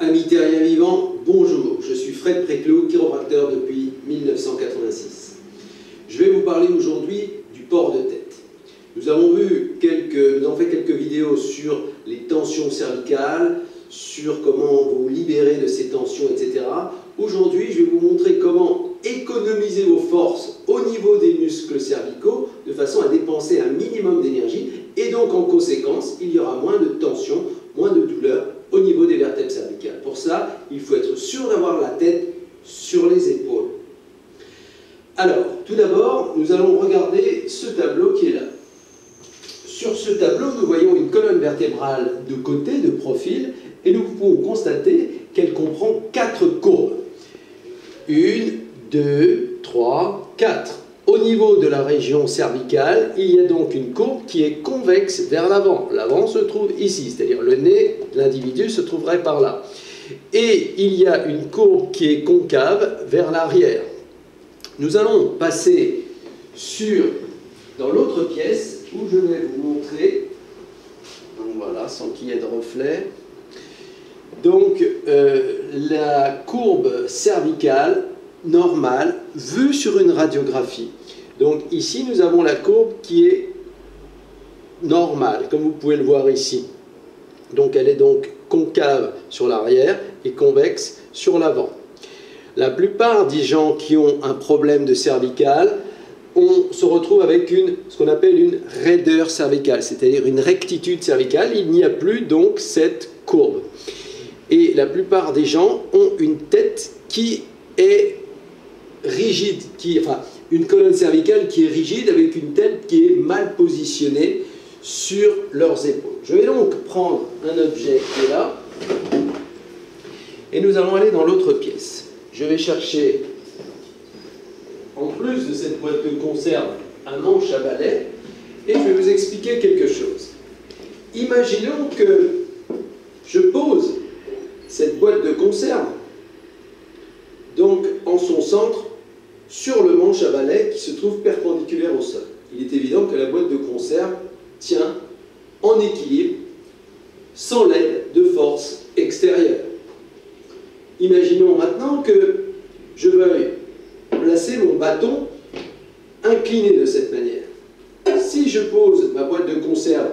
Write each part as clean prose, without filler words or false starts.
Amis terriens vivants, bonjour, je suis Fred Préclos, chiropracteur depuis 1986. Je vais vous parler aujourd'hui du port de tête. Nous avons fait quelques vidéos sur les tensions cervicales, sur comment vous libérer de ces tensions, etc. Aujourd'hui, je vais vous montrer comment économiser vos forces au niveau des muscles cervicaux de façon à dépenser un minimum d'énergie et donc en conséquence, il y aura moins de tension, moins de douleur au niveau des vertèbres cervicales. Pour ça, il faut être sûr d'avoir la tête sur les épaules. Alors, tout d'abord, nous allons regarder ce tableau qui est là. Sur ce tableau, nous voyons une colonne vertébrale de côté, de profil, et nous pouvons constater qu'elle comprend 4 courbes. 1, 2, 3, 4. Au niveau de la région cervicale, il y a donc une courbe qui est convexe vers l'avant. L'avant se trouve ici, c'est-à-dire le nez de l'individu se trouverait par là. Et il y a une courbe qui est concave vers l'arrière. Nous allons passer dans l'autre pièce où je vais vous montrer, donc voilà, sans qu'il y ait de reflet, donc la courbe cervicale normale vue sur une radiographie. Donc ici nous avons la courbe qui est normale, comme vous pouvez le voir ici. Donc elle est donc concave sur l'arrière et convexe sur l'avant. La plupart des gens qui ont un problème de cervicale, on se retrouve avec ce qu'on appelle une raideur cervicale, c'est-à-dire une rectitude cervicale. Il n'y a plus donc cette courbe. Et la plupart des gens ont une tête qui est rigide, une colonne cervicale qui est rigide avec une tête qui est mal positionnée sur leurs épaules. Je vais donc prendre un objet qui est là et nous allons aller dans l'autre pièce. Je vais chercher, en plus de cette boîte de conserve, un manche à balai et je vais vous expliquer quelque chose. Imaginons que je pose cette boîte de conserve donc en son centre sur le manche à balai qui se trouve perpendiculaire au sol. Il est évident que la boîte de conserve tient en équilibre sans l'aide de force extérieure. Imaginons maintenant que je veuille placer mon bâton incliné de cette manière. Si je pose ma boîte de conserve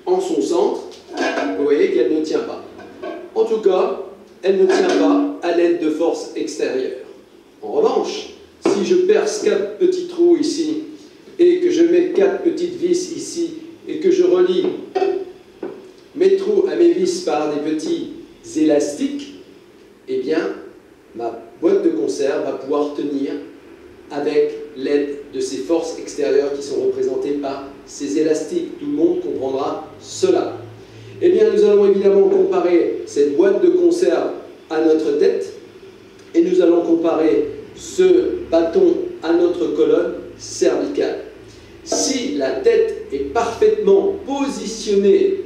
en son centre, vous voyez qu'elle ne tient pas. En tout cas, elle ne tient pas à l'aide de force extérieure. En revanche, si je perce 4 petits trous ici et que je mets 4 petites vis ici et que je relie mes trous à mes vis par des petits élastiques, eh bien, ma boîte de conserve va pouvoir tenir avec l'aide de ces forces extérieures qui sont représentées par ces élastiques. Tout le monde comprendra cela. Eh bien, nous allons évidemment comparer cette boîte de conserve à notre tête et nous allons comparer ce bâton à notre colonne cervicale. Si la tête est parfaitement positionnée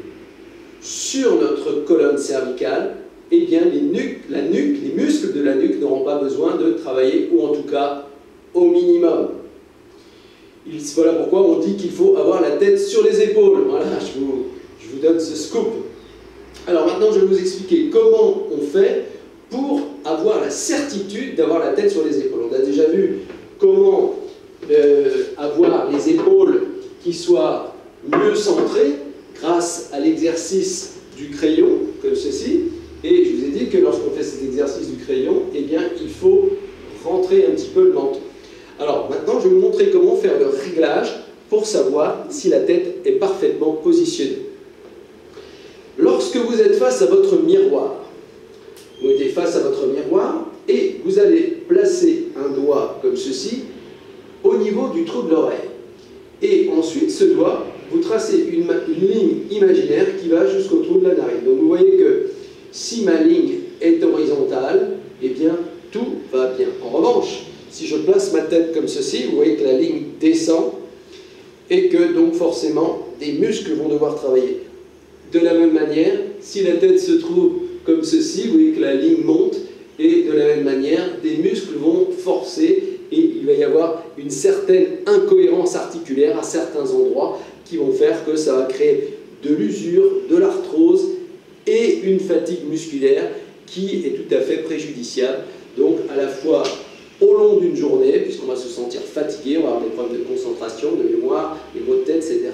sur notre colonne cervicale, eh bien les muscles de la nuque n'auront pas besoin de travailler, ou en tout cas au minimum. Voilà pourquoi on dit qu'il faut avoir la tête sur les épaules. Voilà, je vous donne ce scoop. Alors maintenant, je vais vous expliquer comment on fait pour avoir la certitude d'avoir la tête sur les épaules. On a déjà vu comment avoir les épaules qui soient mieux centrées grâce à l'exercice du crayon, comme ceci. Et je vous ai dit que lorsqu'on fait cet exercice du crayon, eh bien, il faut rentrer un petit peu le menton. Alors maintenant, je vais vous montrer comment faire le réglage pour savoir si la tête est parfaitement positionnée. Lorsque vous êtes face à votre miroir, vous êtes face à votre miroir et vous allez placer un doigt comme ceci au niveau du trou de l'oreille. Et ensuite, ce doigt, vous tracez une ligne imaginaire qui va jusqu'au trou de la narine. Donc vous voyez que si ma ligne est horizontale, eh bien tout va bien. En revanche, si je place ma tête comme ceci, vous voyez que la ligne descend et que donc forcément des muscles vont devoir travailler. De la même manière, si la tête se trouve comme ceci, vous voyez que la ligne monte et de la même manière, des muscles vont forcer et il va y avoir une certaine incohérence articulaire à certains endroits qui vont faire que ça va créer de l'usure, de l'arthrose et une fatigue musculaire qui est tout à fait préjudiciable. Donc à la fois au long d'une journée, puisqu'on va se sentir fatigué, on va avoir des problèmes de concentration, de mémoire, des maux de tête, etc.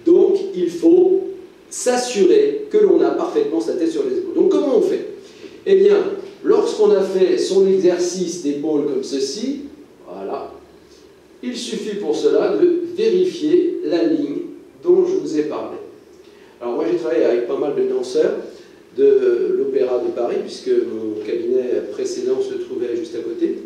Donc il faut s'assurer que l'on a parfaitement sa tête sur les épaules. Donc comment on fait? Eh bien, lorsqu'on a fait son exercice d'épaule comme ceci, voilà, il suffit pour cela de vérifier la ligne dont je vous ai parlé. Alors moi j'ai travaillé avec pas mal de danseurs de l'Opéra de Paris, puisque mon cabinet précédent se trouvait juste à côté.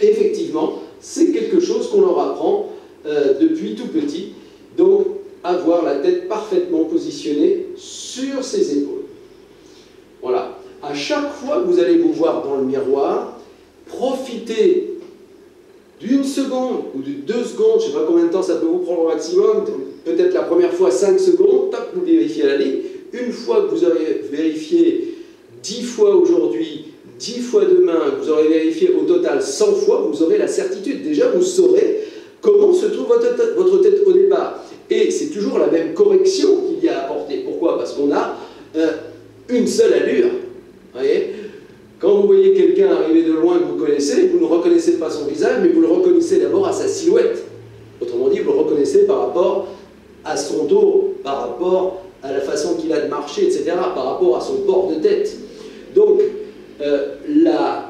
Et effectivement, c'est quelque chose qu'on leur apprend depuis tout petit, donc avoir la tête parfaitement positionnée sur ses épaules. Voilà. À chaque fois que vous allez vous voir dans le miroir, profitez d'une seconde ou de 2 secondes, je ne sais pas combien de temps ça peut vous prendre au maximum, peut-être la première fois 5 secondes, tac, vous vérifiez la ligne. Une fois que vous aurez vérifié 10 fois aujourd'hui, 10 fois demain, vous aurez vérifié au total 100 fois, vous aurez la certitude. Déjà, vous saurez comment se trouve votre tête au départ. Et c'est toujours la même correction qu'il y a à apporter. Pourquoi? Parce qu'on a une seule allure. Voyez, quand vous voyez quelqu'un arriver de loin que vous connaissez, vous ne reconnaissez pas son visage, mais vous le reconnaissez d'abord à sa silhouette. Autrement dit, vous le reconnaissez par rapport à son dos, par rapport à la façon qu'il a de marcher, etc., par rapport à son port de tête. Donc,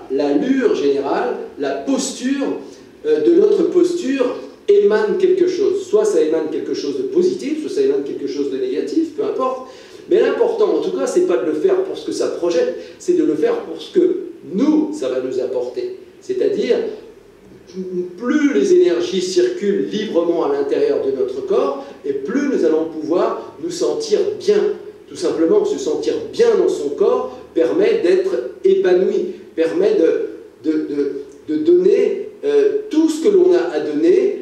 l'allure générale, la posture de notre posture émane quelque chose. Soit ça émane quelque chose de positif, soit ça émane quelque chose de négatif, peu importe. Mais l'important, en tout cas, c'est pas de le faire pour ce que ça projette, c'est de le faire pour ce que nous, ça va nous apporter. C'est-à-dire, plus les énergies circulent librement à l'intérieur de notre corps, et plus nous allons pouvoir nous sentir bien. Tout simplement, se sentir bien dans son corps permet d'être épanoui, permet de donner tout ce que l'on a à donner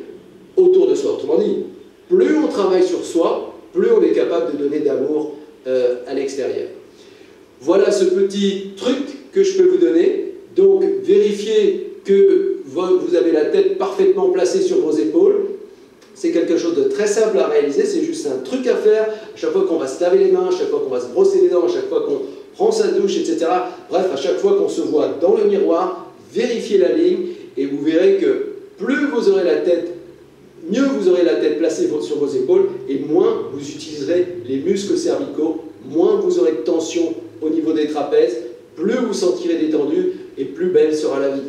autour de soi. Autrement dit, plus on travaille sur soi, plus on est capable de donner d'amour à l'extérieur. Voilà ce petit truc que je peux vous donner. Donc, vérifiez que vous avez la tête parfaitement placée sur vos épaules. C'est quelque chose de très simple à réaliser, c'est juste un truc à faire. À chaque fois qu'on va se laver les mains, à chaque fois qu'on va se brosser les dents, à chaque fois qu'on prend sa douche, etc. Bref, à chaque fois qu'on se voit dans le miroir, vérifiez la ligne et vous verrez que plus vous aurez la tête, mieux vous aurez la tête placée sur vos épaules et moins vous utiliserez les muscles cervicaux, moins vous aurez de tension au niveau des trapèzes, plus vous sentirez détendu et plus belle sera la vie.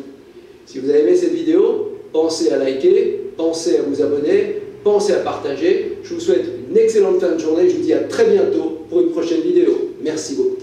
Si vous avez aimé cette vidéo, pensez à liker, pensez à vous abonner, pensez à partager. Je vous souhaite une excellente fin de journée. Je vous dis à très bientôt pour une prochaine vidéo. Merci beaucoup.